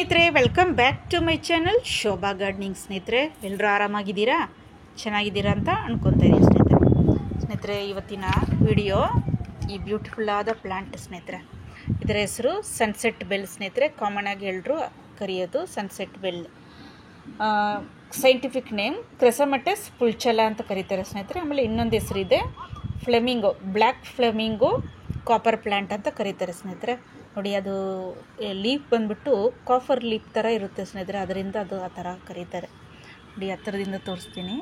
ಸ್ನೇಹಿತರೆ, welcome back to my channel Shobha gardening. ಸ್ನೇಹಿತರೆ, ಎಲ್ಲರೂ ಆರಾಮಾಗಿದ್ದೀರಾ, ಚೆನ್ನಾಗಿದ್ದೀರಾ ಅಂತ ಅನ್ಕೊತಾ ಇದ್ದೀನಿ. ಸ್ನೇಹಿತರೆ, ಇವತ್ತಿನ ವಿಡಿಯೋ ಈ ಬ್ಯೂಟಿಫುಲ್ ಆದ ಪ್ಲಾಂಟ್ ಸ್ನೇಹಿತರೆ. ಇದರ ಹೆಸರು ಸನ್ಸೆಟ್ ಬೆಲ್ ಸ್ನೇಹಿತರೆ. ಕಾಮನ್ ಆಗಿ ಎಲ್ಲರೂ ಕರೆಯೋದು ಸನ್ಸೆಟ್ ಬೆಲ್. ಸೈಂಟಿಫಿಕ್ ನೇಮ್ ಕ್ರೆಸಮಟಸ್ ಪುಲ್ಚಲ ಅಂತ ಕರೀತಾರೆ ಸ್ನೇಹಿತರೆ. ಆಮೇಲೆ ಇನ್ನೊಂದು ಹೆಸರಿದೆ flamingo, black flamingo copper plant ಅಂತ ಕರೀತಾರೆ ಸ್ನೇಹಿತರೆ. ನೋಡಿ, ಅದು ಲೀಫ್ ಬಂದ್ಬಿಟ್ಟು ಕಾಫರ್ ಲೀಫ್ ಥರ ಇರುತ್ತೆ ಸ್ನೇಹಿತರೆ, ಅದರಿಂದ ಅದು ಆ ಥರ ಕರೀತಾರೆ. ನೋಡಿ, ಹತ್ತಿರದಿಂದ ತೋರಿಸ್ತೀನಿ.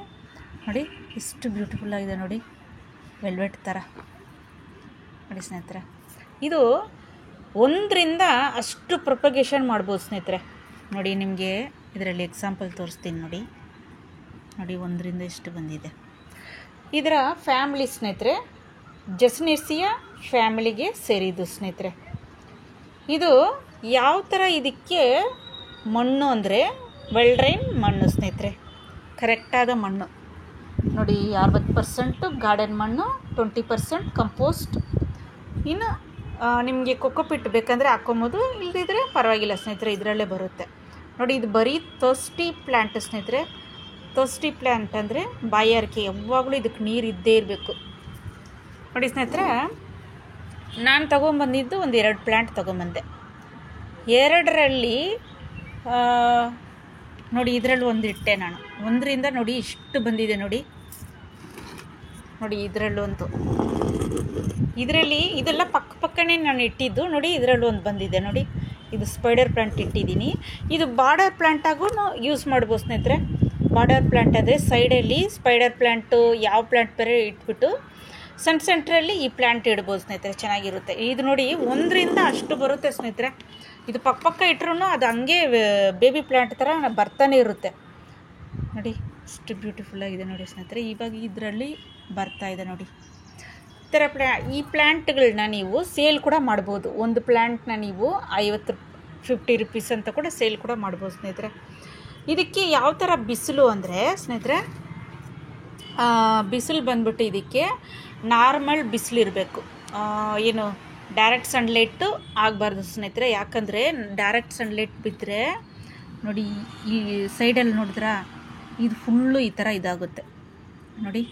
ನೋಡಿ ಎಷ್ಟು ಬ್ಯೂಟಿಫುಲ್ ಆಗಿದೆ ನೋಡಿ, ವೆಲ್ವೆಟ್ ಥರ ನೋಡಿ ಸ್ನೇಹಿತರೆ. ಇದು ಒಂದರಿಂದ ಅಷ್ಟು ಪ್ರೊಪಗೇಷನ್ ಮಾಡ್ಬೋದು ಸ್ನೇಹಿತರೆ. ನೋಡಿ, ನಿಮಗೆ ಇದರಲ್ಲಿ ಎಕ್ಸಾಂಪಲ್ ತೋರಿಸ್ತೀನಿ. ನೋಡಿ ನೋಡಿ ಒಂದರಿಂದ ಎಷ್ಟು ಬಂದಿದೆ. ಇದರ ಫ್ಯಾಮಿಲಿ ಸ್ನೇಹಿತರೆ ಜಸ್ನೇಸಿಯಾ ಫ್ಯಾಮಿಲಿಗೆ ಸೇರಿದ್ದು ಸ್ನೇಹಿತರೆ. ಇದು ಯಾವ ಥರ, ಇದಕ್ಕೆ ಮಣ್ಣು ಅಂದರೆ ವೆಲ್ಡ್ರೈನ್ ಮಣ್ಣು ಸ್ನೇಹಿತರೆ, ಕರೆಕ್ಟಾದ ಮಣ್ಣು. ನೋಡಿ, 60% ಗಾರ್ಡನ್ ಮಣ್ಣು, 20% ಕಂಪೋಸ್ಟ್. ಇನ್ನು ನಿಮಗೆ ಕೊಕೊಪಿಟ್ ಬೇಕಂದರೆ ಹಾಕ್ಕೊಬೋದು, ಇಲ್ಲದಿದ್ದರೆ ಪರವಾಗಿಲ್ಲ ಸ್ನೇಹಿತರೆ, ಇದರಲ್ಲೇ ಬರುತ್ತೆ. ನೋಡಿ, ಇದು ಬರೀ ಥರ್ಸ್ಟಿ ಪ್ಲ್ಯಾಂಟ್ ಸ್ನೇಹಿತರೆ. ಥರ್ಸ್ಟಿ ಪ್ಲ್ಯಾಂಟ್ ಅಂದರೆ ಬಾಯಾರಿಕೆ, ಯಾವಾಗಲೂ ಇದಕ್ಕೆ ನೀರು ಇದ್ದೇ ಇರಬೇಕು. ನೋಡಿ ಸ್ನೇಹಿತರೆ, ನಾನು ತೊಗೊಂಬಂದಿದ್ದು ಒಂದು 2 ಪ್ಲ್ಯಾಂಟ್ ತೊಗೊಂಬಂದೆ. 2ರಲ್ಲಿ ನೋಡಿ, ಇದರಲ್ಲಿ ಒಂದು ಇಟ್ಟೆ ನಾನು. 1ರಿಂದ ನೋಡಿ ಇಷ್ಟು ಬಂದಿದೆ ನೋಡಿ. ನೋಡಿ, ಇದರಲ್ಲೊಂದು, ಇದರಲ್ಲಿ ಇದೆಲ್ಲ ಪಕ್ಕನೇ ನಾನು ಇಟ್ಟಿದ್ದು. ನೋಡಿ, ಇದರಲ್ಲೂ ಒಂದು ಬಂದಿದೆ ನೋಡಿ. ಇದು ಸ್ಪೈಡರ್ ಪ್ಲ್ಯಾಂಟ್ ಇಟ್ಟಿದ್ದೀನಿ. ಇದು ಬಾರ್ಡರ್ ಪ್ಲ್ಯಾಂಟಾಗೂ ಯೂಸ್ ಮಾಡ್ಬೋದು ಸ್ನೇಹಿತರೆ. ಬಾರ್ಡರ್ ಪ್ಲ್ಯಾಂಟ್ ಅಂದರೆ ಸೈಡಲ್ಲಿ ಸ್ಪೈಡರ್ ಪ್ಲ್ಯಾಂಟು ಯಾವ ಪ್ಲ್ಯಾಂಟ್ ಬೇರೆ ಇಟ್ಬಿಟ್ಟು ಸೆಂಟ್ರಲ್ಲಿ ಈ ಪ್ಲ್ಯಾಂಟ್ ಇಡ್ಬೋದು ಸ್ನೇಹಿತರೆ, ಚೆನ್ನಾಗಿರುತ್ತೆ. ಇದು ನೋಡಿ, 1ರಿಂದ ಅಷ್ಟು ಬರುತ್ತೆ ಸ್ನೇಹಿತರೆ. ಇದು ಪಕ್ಕ ಇಟ್ರೂ ಅದು ಹಂಗೆ ಬೇಬಿ ಪ್ಲ್ಯಾಂಟ್ ಥರ ಬರ್ತಾನೆ ಇರುತ್ತೆ. ನೋಡಿ, ಎಷ್ಟು ಬ್ಯೂಟಿಫುಲ್ ಆಗಿದೆ ನೋಡಿ ಸ್ನೇಹಿತರೆ. ಇವಾಗ ಇದರಲ್ಲಿ ಬರ್ತಾ ಇದೆ ನೋಡಿ. ಈ ಥರ ಈ ಪ್ಲ್ಯಾಂಟ್ಗಳನ್ನ ನೀವು ಸೇಲ್ ಕೂಡ ಮಾಡ್ಬೋದು. ಒಂದು ಪ್ಲ್ಯಾಂಟ್ನ ನೀವು 50 ರೂಪೀಸ್ ಅಂತ ಕೂಡ ಸೇಲ್ ಕೂಡ ಮಾಡ್ಬೋದು ಸ್ನೇಹಿತರೆ. ಇದಕ್ಕೆ ಯಾವ ಥರ ಬಿಸಿಲು ಅಂದರೆ ಸ್ನೇಹಿತರೆ, ಬಿಸಿಲು ಬಂದ್ಬಿಟ್ಟು ಇದಕ್ಕೆ ನಾರ್ಮಲ್ ಬಿಸಿಲಿರಬೇಕು. ಏನು ಡೈರೆಕ್ಟ್ ಸನ್ಲೈಟು ಆಗಬಾರ್ದು ಸ್ನೇಹಿತರೆ. ಯಾಕಂದರೆ ಡೈರೆಕ್ಟ್ ಸನ್ಲೈಟ್ ಬಿದ್ದರೆ ನೋಡಿ, ಈ ಸೈಡಲ್ಲಿ ನೋಡಿದ್ರಾ, ಇದು ಫುಲ್ಲು ಈ ಥರ ಇದಾಗುತ್ತೆ ನೋಡಿ,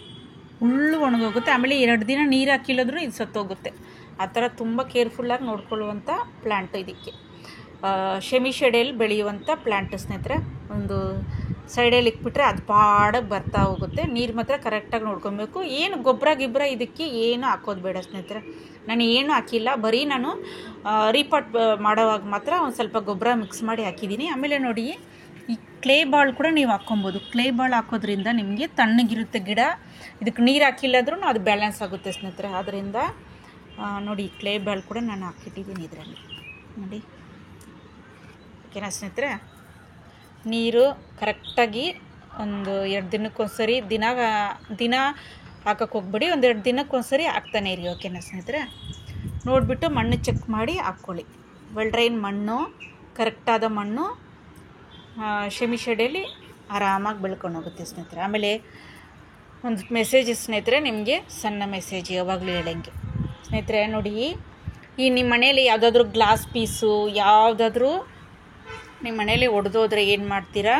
ಫುಲ್ಲು ಒಣಗೋಗುತ್ತೆ. ಆಮೇಲೆ 2 ದಿನ ನೀರು ಹಾಕಿಲ್ಲದ್ರೂ ಇದು ಸತ್ತೋಗುತ್ತೆ. ಆ ಥರ ತುಂಬ ಕೇರ್ಫುಲ್ಲಾಗಿ ನೋಡ್ಕೊಳ್ಳುವಂಥ ಪ್ಲ್ಯಾಂಟು ಇದಕ್ಕೆ. ಶೆಮಿ ಶೆಡೆಯಲ್ಲಿ ಬೆಳೆಯುವಂಥ ಪ್ಲ್ಯಾಂಟ್ ಸ್ನೇಹಿತರೆ. ಒಂದು ಸೈಡಲ್ಲಿ ಇಕ್ಬಿಟ್ರೆ ಅದು ಪಾಡಾಗಿ ಬರ್ತಾ ಹೋಗುತ್ತೆ. ನೀರು ಮಾತ್ರ ಕರೆಕ್ಟಾಗಿ ನೋಡ್ಕೊಬೇಕು. ಏನು ಗೊಬ್ಬರ ಇದಕ್ಕೆ ಏನು ಹಾಕೋದು ಬೇಡ ಸ್ನೇಹಿತರೆ. ನಾನು ಏನು ಹಾಕಿಲ್ಲ, ಬರೀ ನಾನು ರೀಪಾಟ್ ಮಾಡೋವಾಗ ಮಾತ್ರ ಒಂದು ಸ್ವಲ್ಪ ಗೊಬ್ಬರ ಮಿಕ್ಸ್ ಮಾಡಿ ಹಾಕಿದ್ದೀನಿ. ಆಮೇಲೆ ನೋಡಿ, ಈ ಕ್ಲೇ ಬಾಲ್ ಕೂಡ ನೀವು ಹಾಕ್ಕೊಬೋದು. ಕ್ಲೇ ಬಾಲ್ ಹಾಕೋದ್ರಿಂದ ನಿಮಗೆ ತಣ್ಣಗಿರುತ್ತೆ ಗಿಡ. ಇದಕ್ಕೆ ನೀರು ಹಾಕಿಲ್ಲದ್ರೂ ಅದು ಬ್ಯಾಲೆನ್ಸ್ ಆಗುತ್ತೆ ಸ್ನೇಹಿತರೆ. ಆದ್ದರಿಂದ ನೋಡಿ, ಕ್ಲೇ ಬಾಲ್ ಕೂಡ ನಾನು ಹಾಕಿಟ್ಟಿದ್ದೀನಿ ಇದರಲ್ಲಿ ನೋಡಿ. ಓಕೆನಾ ಸ್ನೇಹಿತರೆ? ನೀರು ಕರೆಕ್ಟಾಗಿ ಒಂದು 2 ದಿನಕ್ಕೊಂದ್ಸರಿ, ದಿನ ಹಾಕೋಕ್ಕೆ ಹೋಗ್ಬೇಡಿ, 1-2 ದಿನಕ್ಕೊಂದ್ಸರಿ ಹಾಕ್ತಾನೆ ಇರಿ. ಓಕೆನಾ ಸ್ನೇಹಿತರೆ? ನೋಡಿಬಿಟ್ಟು ಮಣ್ಣು ಚೆಕ್ ಮಾಡಿ ಹಾಕ್ಕೊಳ್ಳಿ. ವೆಲ್ಡ್ರೈನ್ ಮಣ್ಣು, ಕರೆಕ್ಟಾದ ಮಣ್ಣು, ಶೆಮಿ ಶೆಡೆಯಲ್ಲಿ ಆರಾಮಾಗಿ ಬೆಳ್ಕೊಂಡು ಹೋಗುತ್ತೆ ಸ್ನೇಹಿತರೆ. ಆಮೇಲೆ ಒಂದು ಮೆಸೇಜ್ ಸ್ನೇಹಿತರೆ, ನಿಮಗೆ ಸಣ್ಣ ಮೆಸೇಜ್ ಯಾವಾಗಲೂ ಹೇಳಂಗೆ ಸ್ನೇಹಿತರೆ. ನೋಡಿ, ಈ ನಿಮ್ಮ ಮನೇಲಿ ಯಾವುದಾದ್ರೂ ಗ್ಲಾಸ್ ಪೀಸು ಯಾವುದಾದ್ರೂ ನಿಮ್ಮ ಮನೇಲಿ ಒಡೆದೋದ್ರೆ ಏನು ಮಾಡ್ತೀರಾ,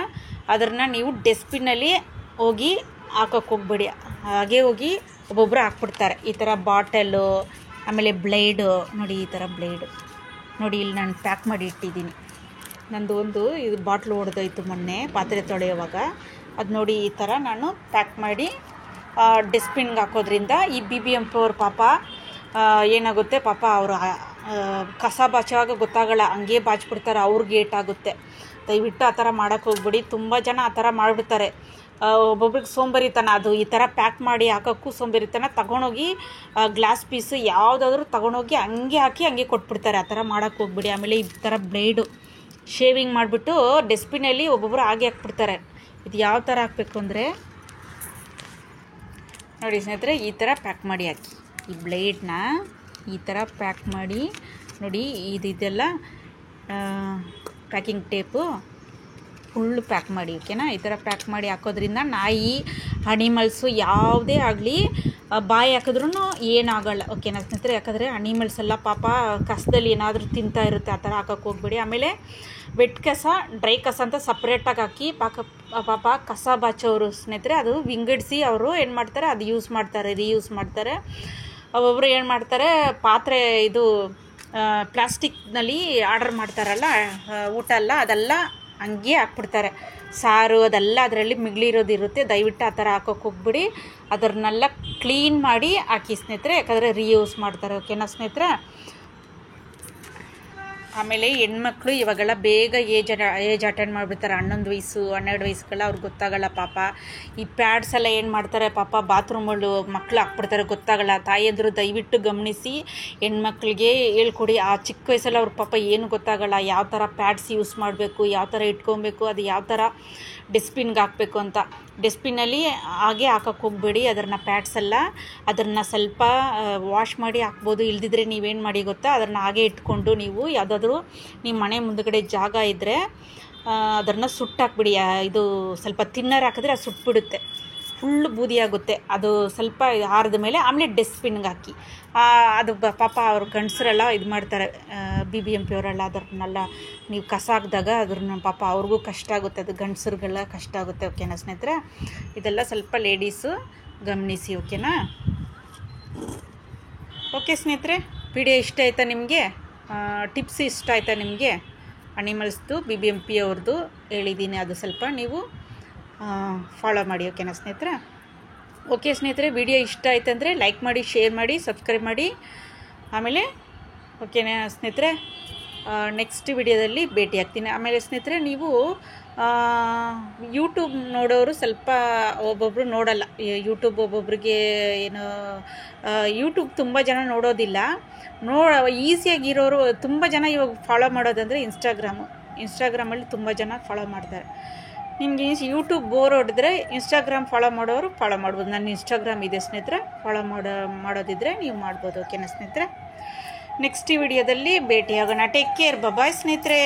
ಅದನ್ನು ನೀವು ಡಸ್ಟ್ಬಿನ್ನಲ್ಲಿ ಹೋಗಿ ಹಾಕೋಕ್ಕೆ ಹೋಗ್ಬೇಡಿ. ಹಾಗೆ ಹೋಗಿ ಒಬ್ಬೊಬ್ಬರು ಹಾಕ್ಬಿಡ್ತಾರೆ. ಈ ಥರ ಬಾಟಲು, ಆಮೇಲೆ ಬ್ಲೇಡು ನೋಡಿ, ಈ ಥರ ಬ್ಲೇಡು ನೋಡಿ, ಇಲ್ಲಿ ನಾನು ಪ್ಯಾಕ್ ಮಾಡಿ ಇಟ್ಟಿದ್ದೀನಿ. ನಂದು ಇದು ಬಾಟ್ಲು ಒಡೆದೋಯ್ತು ಮೊನ್ನೆ ಪಾತ್ರೆ ತೊಳೆಯುವಾಗ. ಅದು ನೋಡಿ, ಈ ಥರ ನಾನು ಪ್ಯಾಕ್ ಮಾಡಿ ಡಸ್ಟ್ಬಿನ್ಗೆ ಹಾಕೋದ್ರಿಂದ ಈ BBMP ಅವ್ರ ಪಾಪ ಏನಾಗುತ್ತೆ, ಪಾಪ ಅವರು ಕಸ ಬಾಚುವಾಗ ಗೊತ್ತಾಗಲ್ಲ, ಹಂಗೆ ಬಾಚ್ಬಿಡ್ತಾರೆ, ಅವ್ರಿಗೆ ಏಟಾಗುತ್ತೆ. ದಯವಿಟ್ಟು ಆ ಥರ ಮಾಡೋಕ್ಕೆ ಹೋಗ್ಬಿಡಿ. ತುಂಬ ಜನ ಆ ಥರ ಮಾಡಿಬಿಡ್ತಾರೆ. ಒಬ್ಬೊಬ್ರಿಗೆ ಸೋಂಬೇರಿತನ, ಅದು ಈ ಥರ ಪ್ಯಾಕ್ ಮಾಡಿ ಹಾಕೋಕ್ಕೂ ಸೋಂಬೇರಿತನ. ತಗೊಂಡೋಗಿ ಗ್ಲಾಸ್ ಪೀಸು ಯಾವುದಾದ್ರೂ ತಗೊಂಡೋಗಿ ಹಂಗೆ ಹಾಕಿ ಹಂಗೆ ಕೊಟ್ಬಿಡ್ತಾರೆ. ಆ ಥರ ಮಾಡೋಕ್ಕೆ ಹೋಗ್ಬಿಡಿ. ಆಮೇಲೆ ಈ ಥರ ಬ್ಲೇಡು ಶೇವಿಂಗ್ ಮಾಡಿಬಿಟ್ಟು ಡಸ್ಟ್ಬಿನಲ್ಲಿ ಒಬ್ಬೊಬ್ಬರು ಹಾಗೆ ಹಾಕ್ಬಿಡ್ತಾರೆ. ಇದು ಯಾವ ಥರ ಹಾಕಬೇಕು ಅಂದರೆ ನೋಡಿ ಸ್ನೇಹಿತರೆ, ಈ ಥರ ಪ್ಯಾಕ್ ಮಾಡಿ ಹಾಕಿ. ಈ ಬ್ಲೇಡ್ನ ಈ ಥರ ಪ್ಯಾಕ್ ಮಾಡಿ ನೋಡಿ, ಇದೆಲ್ಲ ಪ್ಯಾಕಿಂಗ್ ಟೇಪು ಫುಲ್ಲು ಪ್ಯಾಕ್ ಮಾಡಿ. ಓಕೆನಾ? ಈ ಥರ ಪ್ಯಾಕ್ ಮಾಡಿ ಹಾಕೋದ್ರಿಂದ ನಾಯಿ, ಅನಿಮಲ್ಸು ಯಾವುದೇ ಆಗಲಿ ಬಾಯಿ ಹಾಕಿದ್ರೂ ಏನಾಗಲ್ಲ ಓಕೆನಾ ಸ್ನೇಹಿತರೆ. ಯಾಕಂದರೆ ಅನಿಮಲ್ಸ್ ಎಲ್ಲ ಪಾಪ ಕಸದಲ್ಲಿ ಏನಾದರೂ ತಿಂತಾ ಇರುತ್ತೆ, ಆ ಥರ ಹಾಕೋಕ್ಕೆ ಹೋಗ್ಬೇಡಿ. ಆಮೇಲೆ ವೆಟ್ ಕಸ ಡ್ರೈ ಕಸ ಅಂತ ಸಪ್ರೇಟಾಗಿ ಹಾಕಿ ಪಾಪ ಕಸ ಬಾಚೋರು ಸ್ನೇಹಿತರೆ ಅದು ವಿಂಗಡಿಸಿ ಅವರು ಏನು ಮಾಡ್ತಾರೆ ಅದು ಯೂಸ್ ಮಾಡ್ತಾರೆ, ರೀಯೂಸ್ ಮಾಡ್ತಾರೆ. ಒಬ್ಬೊಬ್ಬರು ಏನು ಮಾಡ್ತಾರೆ ಪಾತ್ರೆ ಇದು ಪ್ಲಾಸ್ಟಿಕ್ನಲ್ಲಿ ಆರ್ಡರ್ ಮಾಡ್ತಾರಲ್ಲ ಊಟ ಎಲ್ಲ ಅದೆಲ್ಲ ಹಂಗೆ ಹಾಕ್ಬಿಡ್ತಾರೆ. ಸಾರು ಅದೆಲ್ಲ ಅದರಲ್ಲಿ ಮಿಗಿಲಿರೋದಿರುತ್ತೆ. ದಯವಿಟ್ಟು ಆ ಥರ ಹಾಕೋಕ್ಕೆ ಹೋಗ್ಬಿಡಿ. ಅದನ್ನೆಲ್ಲ ಕ್ಲೀನ್ ಮಾಡಿ ಹಾಕಿ ಸ್ನೇಹಿತರೆ, ಯಾಕಂದರೆ ರೀಯೂಸ್ ಮಾಡ್ತಾರೆ ಓಕೆನಾ ಸ್ನೇಹಿತರೆ. ಆಮೇಲೆ ಹೆಣ್ಮಕ್ಳು ಇವಾಗೆಲ್ಲ ಬೇಗ ಏಜ್ ಅಟೆಂಡ್ ಮಾಡಿಬಿಡ್ತಾರೆ. 11 ವಯಸ್ಸು 12 ವಯಸ್ಸುಗಳ ಅವ್ರಿಗೆ ಗೊತ್ತಾಗಲ್ಲ ಪಾಪ. ಈ ಪ್ಯಾಡ್ಸ್ ಎಲ್ಲ ಏನು ಮಾಡ್ತಾರೆ ಪಾಪ ಬಾತ್ರೂಮಲ್ಲಿ ಮಕ್ಕಳು ಹಾಕ್ಬಿಡ್ತಾರೆ, ಗೊತ್ತಾಗಲ್ಲ. ತಾಯಿಯಂದರು ದಯವಿಟ್ಟು ಗಮನಿಸಿ ಹೆಣ್ಮಕ್ಳಿಗೆ ಹೇಳ್ಕೊಡಿ. ಆ ಚಿಕ್ಕ ವಯಸ್ಸಲ್ಲಿ ಅವ್ರ ಪಾಪ ಏನು ಗೊತ್ತಾಗಲ್ಲ, ಯಾವ ಥರ ಪ್ಯಾಡ್ಸ್ ಯೂಸ್ ಮಾಡಬೇಕು, ಯಾವ ಥರ ಇಟ್ಕೊಬೇಕು, ಅದು ಯಾವ ಥರ ಡಸ್ಟ್ಬಿನ್ಗೆ ಹಾಕಬೇಕು ಅಂತ. ಡಸ್ಟ್ಬಿನ್ನಲ್ಲಿ ಹಾಗೆ ಹಾಕೋಕ್ಕೆ ಹೋಗಬೇಡಿ ಅದನ್ನು ಪ್ಯಾಡ್ಸ್ ಎಲ್ಲ. ಅದನ್ನು ಸ್ವಲ್ಪ ವಾಶ್ ಮಾಡಿ ಹಾಕ್ಬೋದು. ಇಲ್ದಿದ್ರೆ ನೀವೇನು ಮಾಡಿ ಗೊತ್ತಾ, ಅದನ್ನು ಹಾಗೆ ಇಟ್ಕೊಂಡು ನೀವು ಯಾವುದಾದ್ರೂ ನಿಮ್ಮ ಮನೆ ಮುಂದುಗಡೆ ಜಾಗ ಇದ್ದರೆ ಅದನ್ನು ಸುಟ್ಟಾಕ್ಬಿಡಿ. ಇದು ಸ್ವಲ್ಪ ತಿನ್ನರ್ ಹಾಕಿದ್ರೆ ಅದು ಸುಟ್ಬಿಡುತ್ತೆ, ಫುಲ್ಲು ಬೂದಿ ಆಗುತ್ತೆ. ಅದು ಸ್ವಲ್ಪ ಆರಿದ ಮೇಲೆ ಆಮೇಲೆ ಡಸ್ಟ್ಬಿನ್ಗೆ ಹಾಕಿ. ಅದು ಪಾಪ ಅವ್ರ ಗಂಡಸರೆಲ್ಲ ಇದು ಮಾಡ್ತಾರೆ, BBMP ಅವರೆಲ್ಲ ಅದನ್ನೆಲ್ಲ ನೀವು ಕಸ ಹಾಕಿದಾಗ ಅದ್ರನ್ನ ಪಾಪ ಅವ್ರಿಗೂ ಕಷ್ಟ ಆಗುತ್ತೆ, ಅದು ಗಂಡಸರಿಗೆಲ್ಲ ಕಷ್ಟ ಆಗುತ್ತೆ ಓಕೆನಾ ಸ್ನೇಹಿತರೆ. ಇದೆಲ್ಲ ಸ್ವಲ್ಪ ಲೇಡೀಸು ಗಮನಿಸಿ ಓಕೆನಾ. ಓಕೆ ಸ್ನೇಹಿತರೆ, ವಿಡಿಯೋ ಇಷ್ಟ ಆಯಿತಾ ನಿಮಗೆ? ಟಿಪ್ಸ್ ಇಷ್ಟ ಆಯಿತಾ ನಿಮಗೆ? ಅನಿಮಲ್ಸ್ದು BBMP ಅವ್ರದ್ದು ಹೇಳಿದ್ದೀನಿ, ಅದು ಸ್ವಲ್ಪ ನೀವು ಫಾಲೋ ಮಾಡಿ ಓಕೆನಾ ಸ್ನೇಹಿತರೆ. ಓಕೆ ಸ್ನೇಹಿತರೆ, ವಿಡಿಯೋ ಇಷ್ಟ ಆಯ್ತಂದರೆ ಲೈಕ್ ಮಾಡಿ, ಶೇರ್ ಮಾಡಿ, ಸಬ್ಸ್ಕ್ರೈಬ್ ಮಾಡಿ. ಆಮೇಲೆ ಓಕೆನಾ ಸ್ನೇಹಿತರೆ, ನೆಕ್ಸ್ಟ್ ವಿಡಿಯೋದಲ್ಲಿ ಭೇಟಿ ಆಗ್ತೀನಿ. ಆಮೇಲೆ ಸ್ನೇಹಿತರೆ, ನೀವು ಯೂಟ್ಯೂಬ್ ನೋಡೋರು ಸ್ವಲ್ಪ ಒಬ್ಬೊಬ್ಬರು ನೋಡಲ್ಲ. ಯೂಟ್ಯೂಬ್ ಒಬ್ಬೊಬ್ರಿಗೆ ಏನು ಯೂಟ್ಯೂಬ್ ತುಂಬ ಜನ ನೋಡೋದಿಲ್ಲ. ಈಸಿಯಾಗಿರೋರು ತುಂಬ ಜನ ಇವಾಗ ಫಾಲೋ ಮಾಡೋದಂದರೆ ಇನ್ಸ್ಟಾಗ್ರಾಮಲ್ಲಿ ತುಂಬ ಜನ ಫಾಲೋ ಮಾಡ್ತಾರೆ. ನಿಮಗೆ ಯೂಟ್ಯೂಬ್ ಬೋರ್ ಹೊಡೆದ್ರೆ ಇನ್ಸ್ಟಾಗ್ರಾಮ್ ಫಾಲೋ ಮಾಡೋರು ಫಾಲೋ ಮಾಡ್ಬೋದು. ನನ್ನ ಇನ್ಸ್ಟಾಗ್ರಾಮ್ ಇದೆ ಸ್ನೇಹಿತರೆ, ಫಾಲೋ ಮಾಡೋದಿದ್ರೆ ನೀವು ಮಾಡ್ಬೋದು ಓಕೆನಾ ಸ್ನೇಹಿತರೆ. ನೆಕ್ಸ್ಟ್ ವಿಡಿಯೋದಲ್ಲಿ ಭೇಟಿಯಾಗೋಣ. ಟೇಕ್ ಕೇರ್, ಬಾಯ್ ಸ್ನೇಹಿತರೆ.